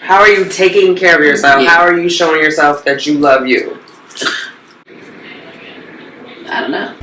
How are you taking care of yourself? Yeah. How are you showing yourself that you love you? I don't know.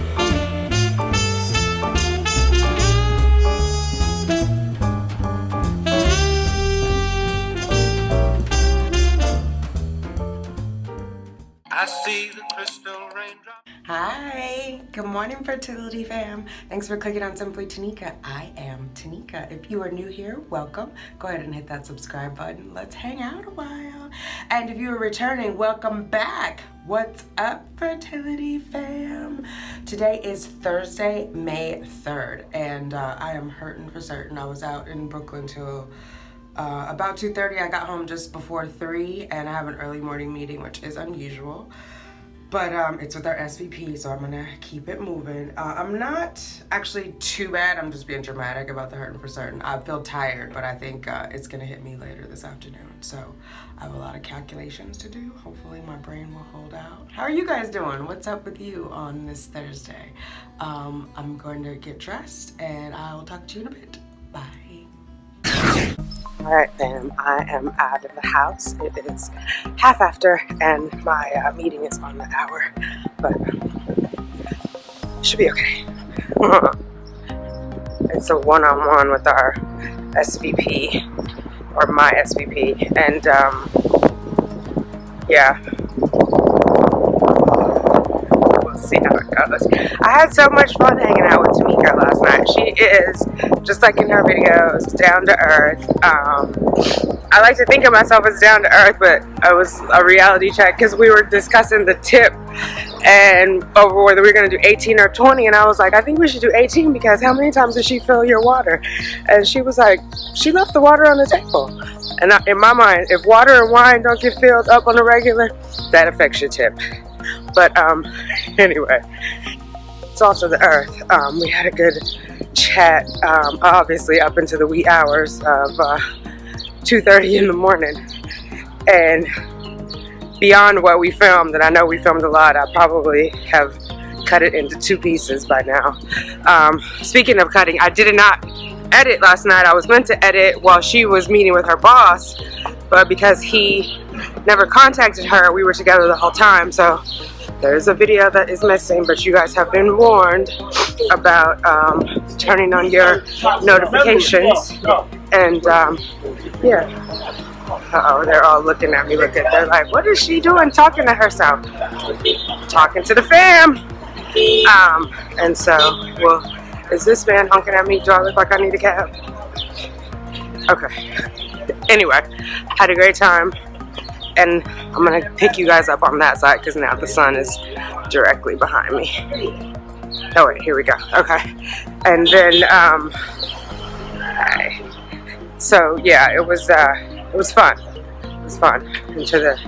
I see the crystal raindrop. Hi, good morning, Fertility fam. Thanks for clicking on Simply Tanika. I am Tanika. If you are new here, welcome. Go ahead and hit that subscribe button. Let's hang out a while. And if you are returning, welcome back. What's up, Fertility fam? Today is Thursday, May 3rd, and I am hurting for certain. I was out in Brooklyn till about 2:30. I got home just before 3, and I have an early morning meeting, which is unusual. But it's with our SVP, so I'm gonna keep it moving. I'm not actually too bad. I'm just being dramatic about the hurting for certain. I feel tired, but I think it's gonna hit me later this afternoon. So I have a lot of calculations to do. Hopefully my brain will hold out. How are you guys doing? What's up with you on this Thursday? I'm going to get dressed, and I'll talk to you in a bit. Bye. Alright fam, I am out of the house. It is half after and my meeting is on the hour, but should be okay. It's a one-on-one with our SVP, or my SVP, and yeah, we'll see how it goes. I had so much fun hanging out with Tamika last night. She is, just like in her videos, down to earth. I like to think of myself as down to earth, but it was a reality check because we were discussing the tip and over whether we were going to do 18 or 20, and I was like, I think we should do 18 because how many times does she fill your water? And she was like, she left the water on the table. And in my mind, if water and wine don't get filled up on a regular, that affects your tip. But anyway, it's also the earth. We had a good chat, obviously up into the wee hours of 2:30 in the morning, and beyond what we filmed, and I know we filmed a lot, I probably have cut it into 2 pieces by now. Speaking of cutting, I did not edit last night. I was meant to edit while she was meeting with her boss, but because he never contacted her, we were together the whole time, so there's a video that is missing, but you guys have been warned about turning on your notifications. And yeah, uh-oh, they're all looking at me. They're like, what is she doing talking to herself? Talking to the fam. And so, well, is this man honking at me? Do I look like I need a cab? Okay. Anyway, had a great time. And I'm going to pick you guys up on that side because now the sun is directly behind me. Oh, wait, here we go. Okay. And then, okay. So, yeah, it was fun. It was fun into the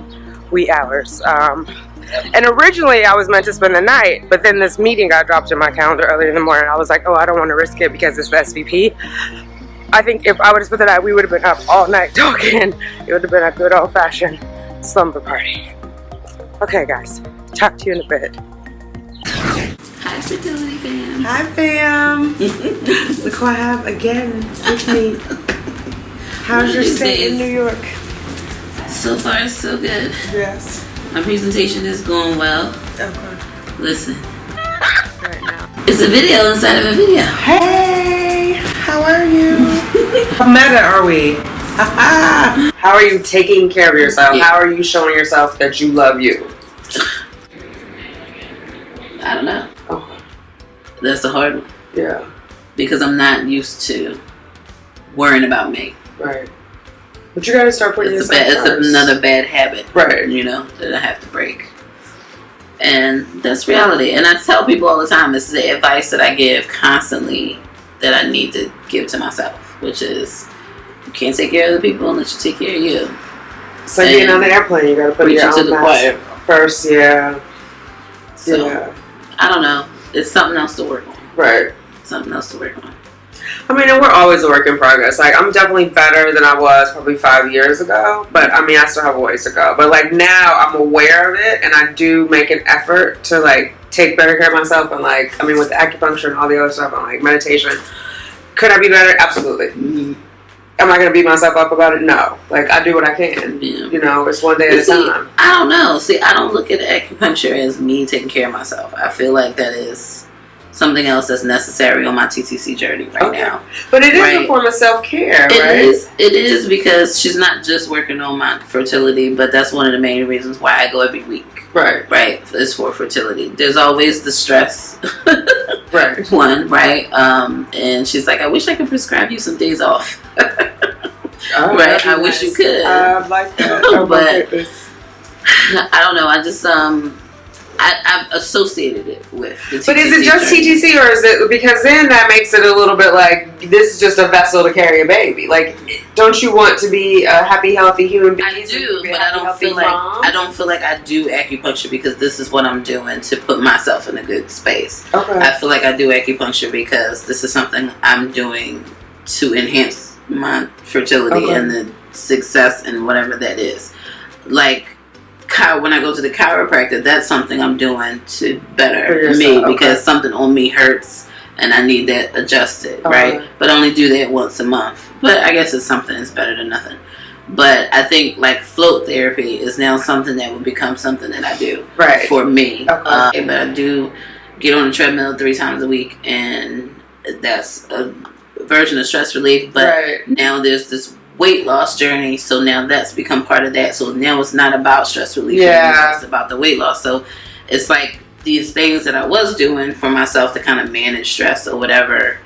wee hours. And originally I was meant to spend the night, but then this meeting got dropped in my calendar earlier in the morning. I was like, oh, I don't want to risk it because it's the SVP. I think if I would have spent the night, we would have been up all night talking. It would have been a good old-fashioned slumber party. Okay, guys. Talk to you in a bit. Hi, Fertility fam. Hi, fam. Look who I have again with me. How's your stay in New York? So far, so good. Yes. My presentation is going well. Okay. Listen. Right now. It's a video inside of a video. Hey, how are you? How meta are we? How are you taking care of yourself? Yeah. How are you showing yourself that you love you? I don't know. Oh. That's the hard one. Yeah. Because I'm not used to worrying about me. Right. But you gotta start putting yourself first. It's another bad habit. Right. You know, that I have to break. And that's reality. And I tell people all the time, this is the advice that I give constantly that I need to give to myself, which is, you can't take care of the people unless you take care of you. It's like being on the airplane, you gotta put your own mask first, yeah. So, yeah. I don't know. It's something else to work on. Right. Something else to work on. I mean, and we're always a work in progress. Like, I'm definitely better than I was probably 5 years ago. But, I mean, I still have a ways to go. But, like, now I'm aware of it. And I do make an effort to, like, take better care of myself. And, like, I mean, with the acupuncture and all the other stuff and, like, meditation. Could I be better? Absolutely. am I going to beat myself up about it? No. Like, I do what I can. Yeah. You know, it's one day at a time. I don't know. See, I don't look at acupuncture as me taking care of myself. I feel like that is something else that's necessary on my TTC journey right now. But it is a form of self-care, right? It is because she's not just working on my fertility, but that's one of the main reasons why I go every week. Right. Right. It's for fertility. There's always the stress. Right. One, right? And she's like, I wish I could prescribe you some days off. Right. I wish you could. I like that. But I don't know. I just I've associated it with the TTC. But is it just journey. TTC, or is it, because then that makes it a little bit like this is just a vessel to carry a baby? Like, don't you want to be a happy, healthy human being? I do, but I don't feel like I do acupuncture because this is what I'm doing to put myself in a good space. Okay. I feel like I do acupuncture because this is something I'm doing to enhance my fertility and the success and whatever that is. Like, when I go to the chiropractor, that's something I'm doing to better me because something on me hurts and I need that adjusted, right? But I only do that once a month. But I guess it's something that's better than nothing. But I think like float therapy is now something that will become something that I do for me. But I do get on the treadmill 3 times a week, and that's a version of stress relief. But now there's this weight loss journey, so now that's become part of that. So now it's not about stress relief anymore, it's about the weight loss. So it's like these things that I was doing for myself to kind of manage stress or whatever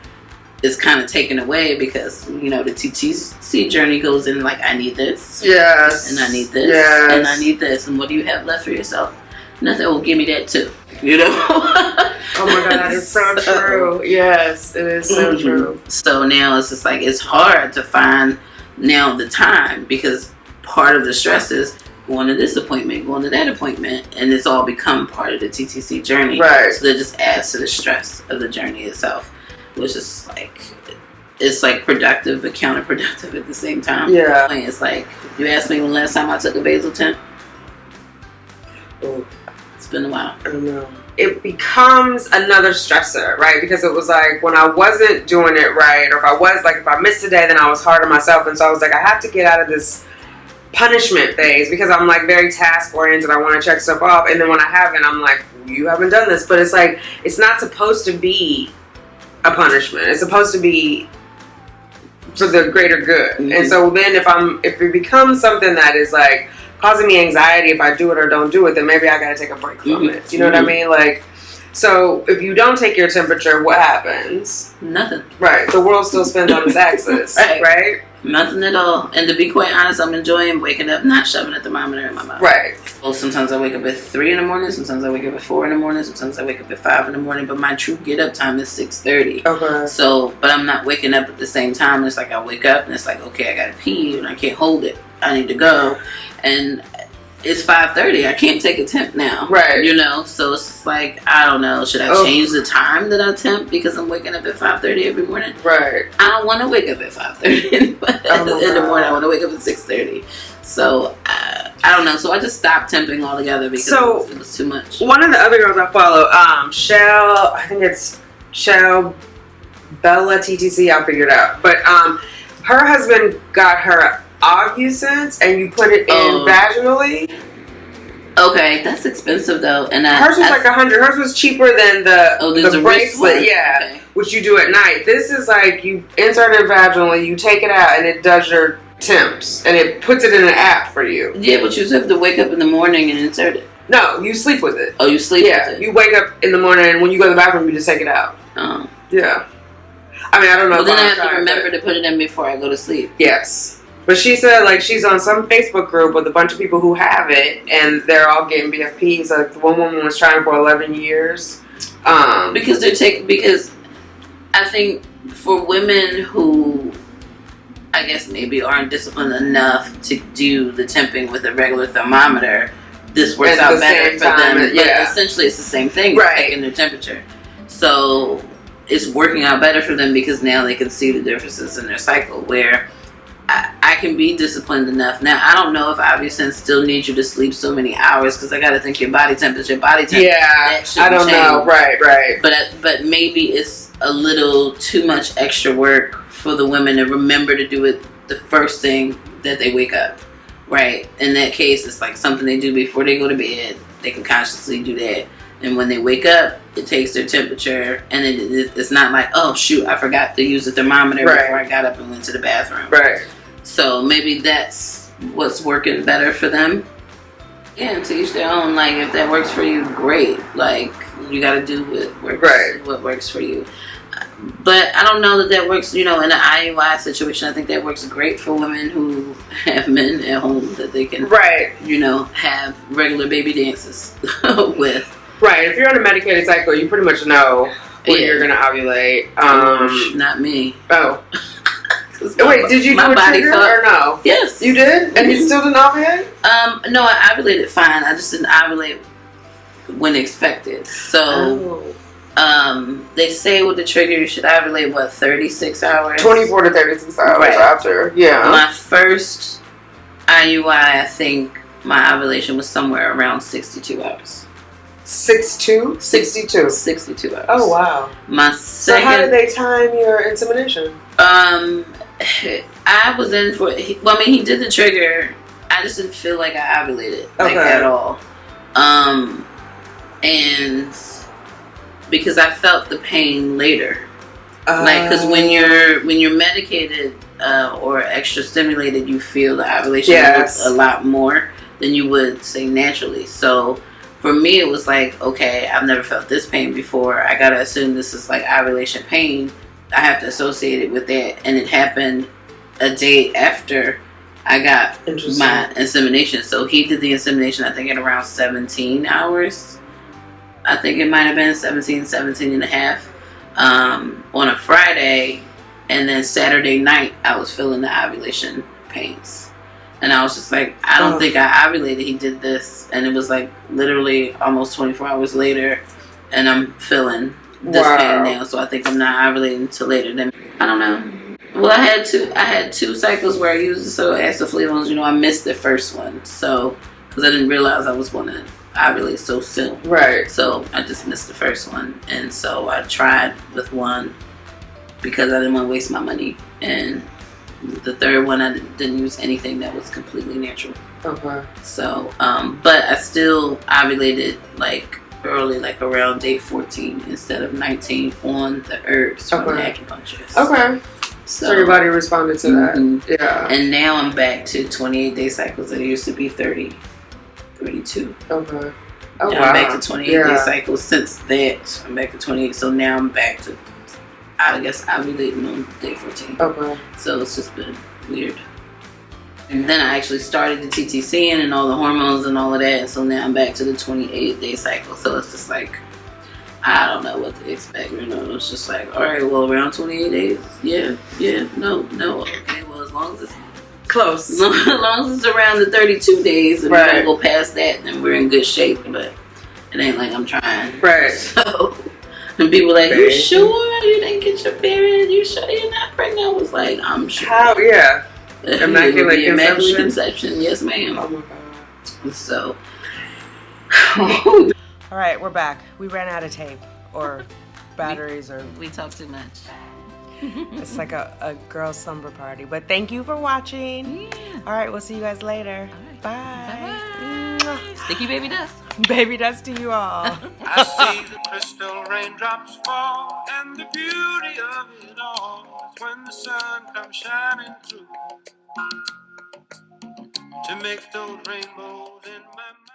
is kind of taken away because, you know, the TTC journey goes in like, I need this, and I need this, and I need this, and what do you have left for yourself? Nothing. Will give me that too, you know. Oh my God, it's so true. Yes, it is so true. So now it's just like it's hard to find now the time because part of the stress is going to this appointment, going to that appointment, and it's all become part of the TTC journey. Right. So that just adds to the stress of the journey itself, which is like, it's like productive but counterproductive at the same time. Yeah. It's like, you asked me when last time I took a basal temp. It's been a while. I don't know. It becomes another stressor, right? Because it was like when I wasn't doing it right, or if I missed a day, then I was hard on myself. And so I was like, I have to get out of this punishment phase because I'm like very task oriented. I want to check stuff off. And then when I haven't, I'm like, you haven't done this. But it's like, it's not supposed to be a punishment. It's supposed to be for the greater good. And so then if it becomes something that is like causing me anxiety if I do it or don't do it, then maybe I gotta take a break from it. You know what I mean? Like, so if you don't take your temperature, what happens? Nothing. Right. The world still spins on its axis. Right? Nothing at all. And to be quite honest, I'm enjoying waking up, not shoving a thermometer in my mouth. Right. Well, sometimes I wake up at 3 in the morning. Sometimes I wake up at 4 in the morning. Sometimes I wake up at 5 in the morning. But my true get up time is 6:30. Okay. So, but I'm not waking up at the same time. It's like I wake up and it's like, okay, I gotta pee and I can't hold it. I need to go. And it's 5:30. I can't take a temp now. Right. You know, so it's just like, I don't know. Should I change the time that I temp because I'm waking up at 5:30 every morning? Right. I don't want to wake up at 5:30 in the morning. I want to wake up at 6:30. So I don't know. So I just stopped temping altogether because it was too much. One of the other girls I follow, Shell, I think it's Shell Bella TTC. I'll figure it out. But her husband got her Ovusence, and you put it in vaginally. Okay, that's expensive though. And hers was like $100. Hers was cheaper than the bracelet. Yeah, which you do at night. This is like you insert it vaginally, you take it out, and it does your temps, and it puts it in an app for you. Yeah, but you just have to wake up in the morning and insert it. No, you sleep with it. Oh, you sleep with it? You wake up in the morning, and when you go to the bathroom, you just take it out. Oh. Yeah. I mean, I don't know. But then I have to remember to put it in before I go to sleep. Yes. But she said, like, she's on some Facebook group with a bunch of people who have it, and they're all getting BFPs. Like, one woman was trying for 11 years. Because I think for women who, I guess, maybe aren't disciplined enough to do the temping with a regular thermometer, this works out better for them. But essentially, it's the same thing, right? Taking their temperature. So it's working out better for them because now they can see the differences in their cycle, where I can be disciplined enough. Now, I don't know if Ovusence still needs you to sleep so many hours because I got to think your body temperature. Yeah, I don't know. Right. But maybe it's a little too much extra work for the women to remember to do it the first thing that they wake up, right? In that case, it's like something they do before they go to bed. They can consciously do that. And when they wake up, it takes their temperature, and it's not like, oh shoot, I forgot to use the thermometer before I got up and went to the bathroom. Right. So maybe that's what's working better for them. Yeah, to each their own. Like, if that works for you, great. Like, you got to do what works for you. But I don't know that works, in an IUI situation. I think that works great for women who have men at home that they can, have regular baby dances with. Right. If you're on a medicated cycle, you pretty much know when you're going to ovulate. Not me. Oh. Wait, did you do a trigger or no? Yes. You did? And you still didn't ovulate? No, I ovulated fine. I just didn't ovulate when expected. So, they say with the trigger you should ovulate, 36 hours? 24 to 36 hours after. Yeah. My first IUI, I think my ovulation was somewhere around 62 hours. 62? 62. 62 hours. Oh, wow. So how did they time your insemination? I was in for... he did the trigger. I just didn't feel like I ovulated at all. And because I felt the pain later. Because when you're medicated or extra stimulated, you feel the ovulation a lot more than you would, say, naturally. So for me, it was like, okay, I've never felt this pain before. I gotta assume this is like ovulation pain. I have to associate it with that. And it happened a day after I got my insemination. So he did the insemination, I think, at around 17 hours. I think it might have been 17 and a half on a Friday. And then Saturday night, I was feeling the ovulation pains. And I was just like, I don't think I ovulated. He did this. And it was like literally almost 24 hours later. And I'm feeling this pain now. So I think I'm not ovulating until later. Then I don't know. Well, I had two cycles where I used the acetylflavones. I missed the first one. So, because I didn't realize I was going to ovulate so soon. Right. So I just missed the first one. And so I tried with one because I didn't want to waste my money. And the third one, I didn't use anything that was completely natural. Okay. So, but I still ovulated early, around day 14 instead of 19 on the herbs from the acupuncturist. Okay. So your body responded to that. Yeah. And now I'm back to 28-day cycles. It used to be 30, 32. Okay. Oh, now I'm back to 28-day cycles. Since that, I'm back to 28. So now I'm back to, I guess, ovulating on day 14. Okay. So it's just been weird. And then I actually started the TTC and all the hormones and all of that. So now I'm back to the 28-day cycle. So it's just like, I don't know what to expect. It's just like, all right, well, around 28 days. Yeah. No. Okay, well, as long as it's close. As long as it's around the 32 days and we don't go past that, then we're in good shape. But it ain't like I'm trying. Right. So, and people like, you sure you didn't get your period? You sure you're not pregnant? I was like, I'm sure. How? Yeah. Immaculate conception. Yes, ma'am. Oh, my God. So. All right, we're back. We ran out of tape or batteries or... We talk too much. It's like a girl slumber party. But thank you for watching. Yeah. All right, we'll see you guys later. Right. Bye. Bye-bye. Sticky baby dust. Baby dust to you all. I see the crystal raindrops fall, and the beauty of it all is when the sun comes shining through to make those rainbows in my mind.